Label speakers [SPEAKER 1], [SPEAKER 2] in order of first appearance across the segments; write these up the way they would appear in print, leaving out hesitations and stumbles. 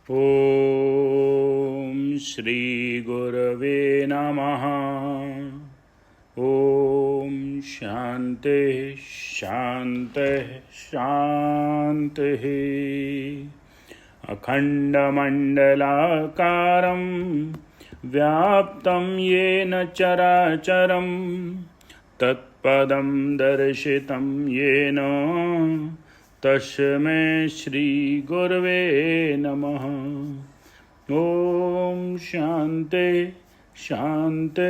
[SPEAKER 1] ओम श्री गुरवे नमः। ओम शांति शांति शांति। अखंडमंडलाकारं व्याप्तं येन चराचरं तत्पदं दर्शितं येन तस्मै श्री गुरवे नमः। ओम शांति शांति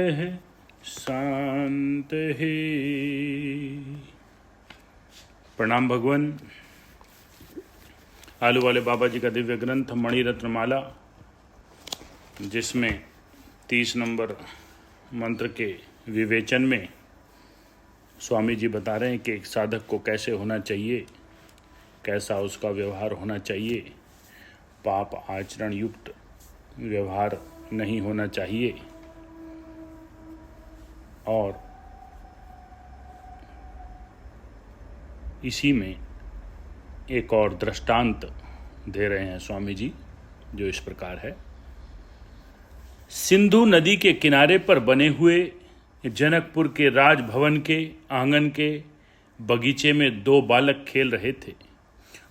[SPEAKER 1] शांति। प्रणाम भगवान। आलू वाले बाबा जी का दिव्य ग्रंथ मणिरत्न माला, जिसमें 30 नंबर मंत्र के विवेचन में स्वामी जी बता रहे हैं कि एक साधक को कैसे होना चाहिए, कैसा उसका व्यवहार होना चाहिए। पाप आचरण युक्त व्यवहार नहीं होना चाहिए। और इसी में एक और दृष्टांत दे रहे हैं स्वामी जी, जो इस प्रकार है। सिंधु नदी के किनारे पर बने हुए जनकपुर के राजभवन के आंगन के बगीचे में 2 बालक खेल रहे थे।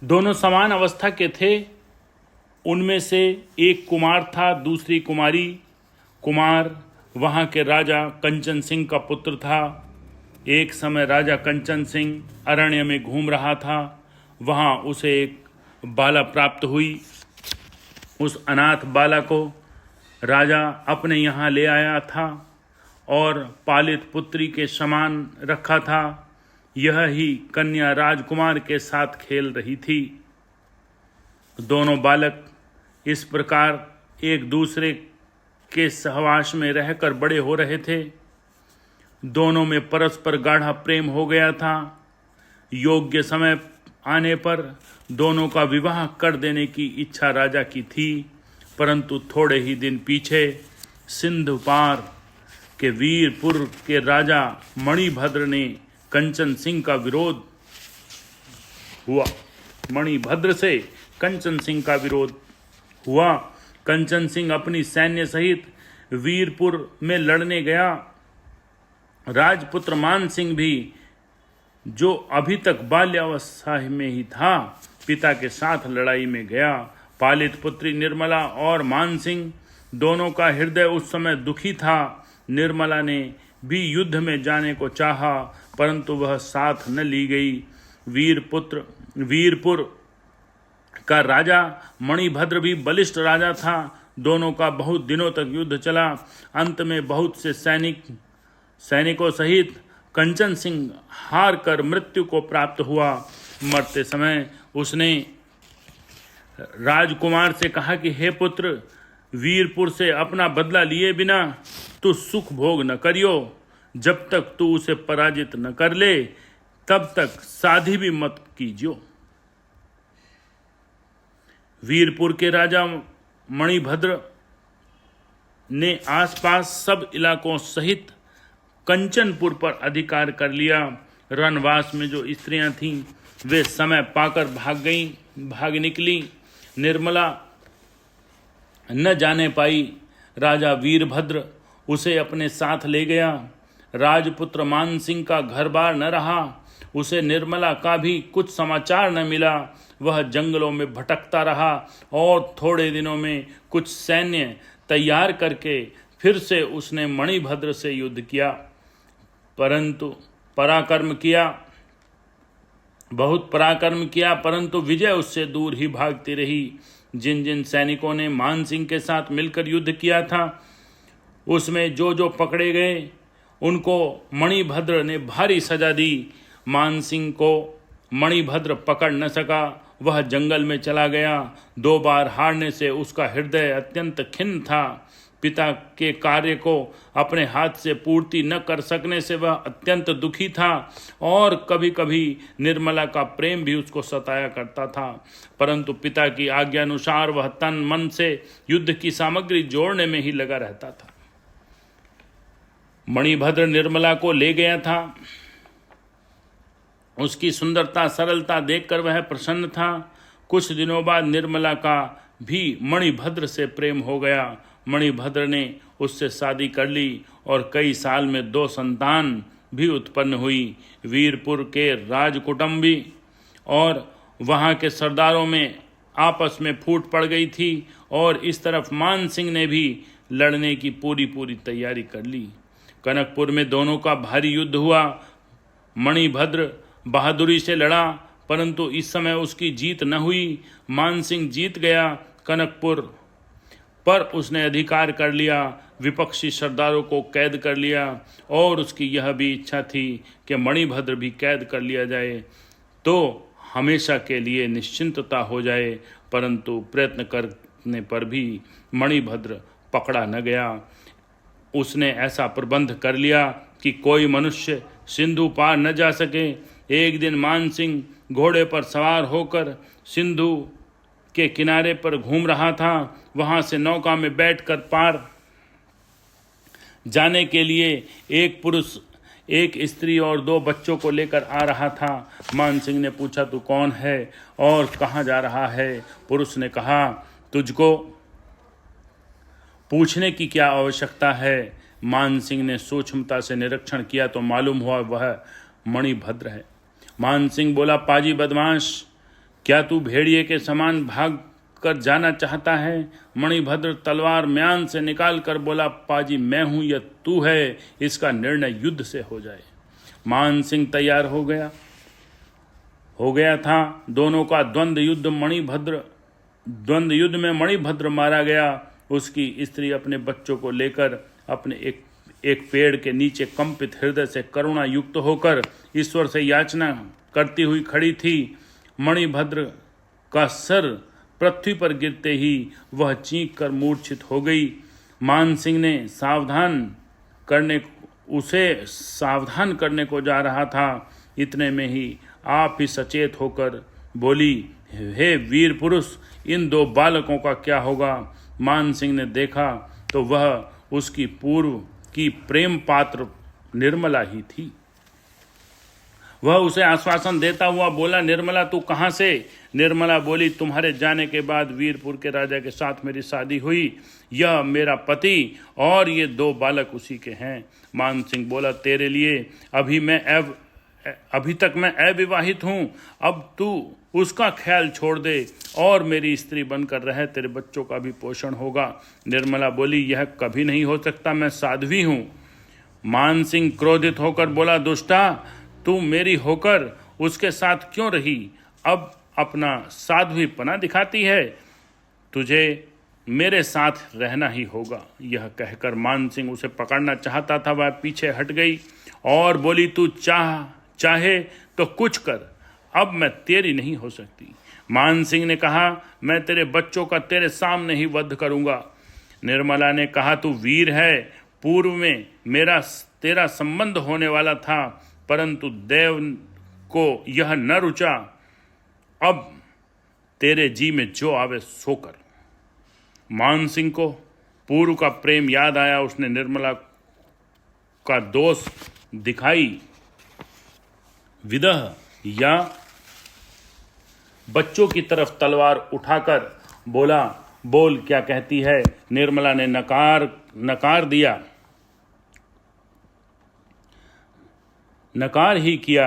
[SPEAKER 1] दोनों समान अवस्था के थे। उनमें से एक कुमार था, दूसरी कुमारी। कुमार वहाँ के राजा कंचन सिंह का पुत्र था। एक समय राजा कंचन सिंह अरण्य में घूम रहा था। वहाँ उसे एक बाला प्राप्त हुई। उस अनाथ बाला को राजा अपने यहाँ ले आया था और पालित पुत्री के समान रखा था। यह ही कन्या राजकुमार के साथ खेल रही थी। दोनों बालक इस प्रकार एक दूसरे के सहवास में रहकर बड़े हो रहे थे। दोनों में परस्पर गाढ़ा प्रेम हो गया था। योग्य समय आने पर दोनों का विवाह कर देने की इच्छा राजा की थी, परंतु थोड़े ही दिन पीछे सिंधु पार के वीरपुर के राजा मणिभद्र ने कंचन सिंह का विरोध हुआ। मणिभद्र से कंचन सिंह का विरोध हुआ। कंचन सिंह अपनी सैन्य सहित वीरपुर में लड़ने गया। राजपुत्र मान सिंह भी, जो अभी तक बाल्यावस्था में ही था, पिता के साथ लड़ाई में गया। पालित पुत्री निर्मला और मान सिंह दोनों का हृदय उस समय दुखी था। निर्मला ने भी युद्ध में जाने को चाहा, परंतु वह साथ न ली गई। वीरपुर का राजा मणिभद्र भी बलिष्ठ राजा था। दोनों का बहुत दिनों तक युद्ध चला। अंत में बहुत से सैनिकों सहित कंचन सिंह हार कर मृत्यु को प्राप्त हुआ। मरते समय उसने राजकुमार से कहा कि हे पुत्र, वीरपुर से अपना बदला लिए बिना तू सुख भोग न करियो। जब तक तू उसे पराजित न कर ले, तब तक शादी भी मत कीजियो। वीरपुर के राजा मणिभद्र ने आसपास सब इलाकों सहित कंचनपुर पर अधिकार कर लिया। रणवास में जो स्त्रियां थीं, वे समय पाकर भाग निकली। निर्मला न जाने पाई। राजा वीरभद्र उसे अपने साथ ले गया। राजपुत्र मान सिंह का घर बार न रहा। उसे निर्मला का भी कुछ समाचार न मिला। वह जंगलों में भटकता रहा और थोड़े दिनों में कुछ सैन्य तैयार करके फिर से उसने मणिभद्र से युद्ध किया, परंतु बहुत पराक्रम किया, परंतु विजय उससे दूर ही भागती रही। जिन जिन सैनिकों ने मान सिंह के साथ मिलकर युद्ध किया था, उसमें जो पकड़े गए, उनको मणिभद्र ने भारी सजा दी। मान सिंह को मणिभद्र पकड़ न सका। वह जंगल में चला गया। 2 बार हारने से उसका हृदय अत्यंत खिन्न था। पिता के कार्य को अपने हाथ से पूर्ति न कर सकने से वह अत्यंत दुखी था और कभी कभी निर्मला का प्रेम भी उसको सताया करता था, परंतु पिता की आज्ञा अनुसार वह तन मन से युद्ध की सामग्री जोड़ने में ही लगा रहता था। मणिभद्र निर्मला को ले गया था। उसकी सुंदरता सरलता देखकर वह प्रसन्न था। कुछ दिनों बाद निर्मला का भी मणिभद्र से प्रेम हो गया। मणिभद्र ने उससे शादी कर ली और कई साल में 2 संतान भी उत्पन्न हुई। वीरपुर के राजकुटुंबी और वहाँ के सरदारों में आपस में फूट पड़ गई थी और इस तरफ मान सिंह ने भी लड़ने की पूरी तैयारी कर ली। कनकपुर में दोनों का भारी युद्ध हुआ। मणिभद्र बहादुरी से लड़ा, परंतु इस समय उसकी जीत न हुई। मान सिंह जीत गया। कनकपुर पर उसने अधिकार कर लिया, विपक्षी सरदारों को कैद कर लिया और उसकी यह भी इच्छा थी कि मणिभद्र भी कैद कर लिया जाए तो हमेशा के लिए निश्चिंतता हो जाए, परंतु प्रयत्न करने पर भी मणिभद्र पकड़ा न गया। उसने ऐसा प्रबंध कर लिया कि कोई मनुष्य सिंधु पार न जा सके। एक दिन मान सिंह घोड़े पर सवार होकर सिंधु के किनारे पर घूम रहा था। वहां से नौका में बैठकर पार जाने के लिए एक पुरुष, एक स्त्री और 2 बच्चों को लेकर आ रहा था। मान सिंह ने पूछा, तू कौन है और कहाँ जा रहा है? पुरुष ने कहा, तुझको पूछने की क्या आवश्यकता है? मान सिंह ने सूक्ष्मता से निरीक्षण किया तो मालूम हुआ वह मणिभद्र है। मान सिंह बोला, पाजी बदमाश, क्या तू भेड़िए के समान भाग कर जाना चाहता है? मणिभद्र तलवार म्यान से निकाल कर बोला, पाजी मैं हूं या तू है, इसका निर्णय युद्ध से हो जाए। मान सिंह तैयार हो गया था। दोनों का द्वंद्व युद्ध में मणिभद्र मारा गया। उसकी स्त्री अपने बच्चों को लेकर अपने एक पेड़ के नीचे कंपित हृदय से करुणा युक्त होकर ईश्वर से याचना करती हुई खड़ी थी। मणिभद्र का सर पृथ्वी पर गिरते ही वह चीख कर मूर्छित हो गई। मान सिंह ने उसे सावधान करने को जा रहा था। इतने में ही आप ही सचेत होकर बोली, हे वीर पुरुष, इन 2 बालकों का क्या होगा? मान सिंह ने देखा तो वह उसकी पूर्व की प्रेम पात्र निर्मला ही थी। वह उसे आश्वासन देता हुआ बोला, निर्मला तू कहाँ से? निर्मला बोली, तुम्हारे जाने के बाद वीरपुर के राजा के साथ मेरी शादी हुई। यह मेरा पति और ये 2 बालक उसी के हैं। मान सिंह बोला, तेरे लिए अभी तक मैं अविवाहित हूँ। अब तू उसका ख्याल छोड़ दे और मेरी स्त्री बनकर रहे, तेरे बच्चों का भी पोषण होगा। निर्मला बोली, यह कभी नहीं हो सकता, मैं साध्वी हूँ। मान सिंह क्रोधित होकर बोला, दुष्टा, तू मेरी होकर उसके साथ क्यों रही? अब अपना साध्वीपना दिखाती है। तुझे मेरे साथ रहना ही होगा। यह कहकर मान सिंह उसे पकड़ना चाहता था, वह पीछे हट गई और बोली, तू चाहे तो कुछ कर, अब मैं तेरी नहीं हो सकती। मान सिंह ने कहा, मैं तेरे बच्चों का तेरे सामने ही वध करूंगा। निर्मला ने कहा, तू वीर है, पूर्व में तेरा संबंध होने वाला था, परंतु देव को यह न रुचा। अब तेरे जी में जो आवे सो कर। मान सिंह को पूर्व का प्रेम याद आया। उसने निर्मला का दोष दिखाई विदह या बच्चों की तरफ तलवार उठाकर बोला, बोल क्या कहती है? निर्मला ने नकार दिया, नकार ही किया।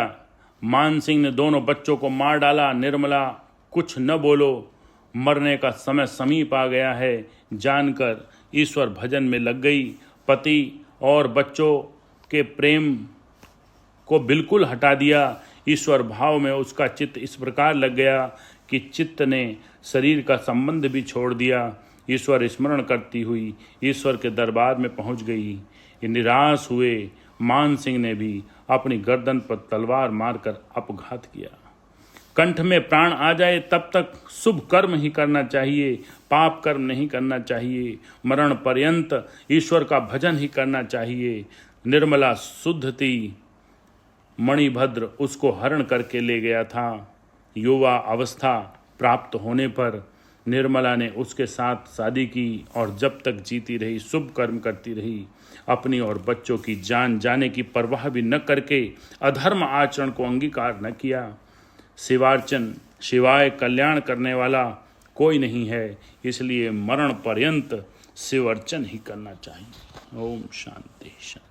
[SPEAKER 1] मान सिंह ने 2 बच्चों को मार डाला। निर्मला कुछ न बोलो, मरने का समय समीप आ गया है जानकर ईश्वर भजन में लग गई। पति और बच्चों के प्रेम को बिल्कुल हटा दिया। ईश्वर भाव में उसका चित्त इस प्रकार लग गया कि चित्त ने शरीर का संबंध भी छोड़ दिया। ईश्वर स्मरण करती हुई ईश्वर के दरबार में पहुंच गई। निराश हुए मान सिंह ने भी अपनी गर्दन पर तलवार मारकर अपघात किया। कंठ में प्राण आ जाए तब तक शुभ कर्म ही करना चाहिए, पाप कर्म नहीं करना चाहिए। मरण पर्यंत ईश्वर का भजन ही करना चाहिए। निर्मला शुद्ध थी। मणिभद्र उसको हरण करके ले गया था। युवा अवस्था प्राप्त होने पर निर्मला ने उसके साथ शादी की और जब तक जीती रही शुभ कर्म करती रही। अपनी और बच्चों की जान जाने की परवाह भी न करके अधर्म आचरण को अंगीकार न किया। शिवार्चन शिवाय कल्याण करने वाला कोई नहीं है, इसलिए मरण पर्यंत शिव अर्चन ही करना चाहिए। ओम शांति शांति।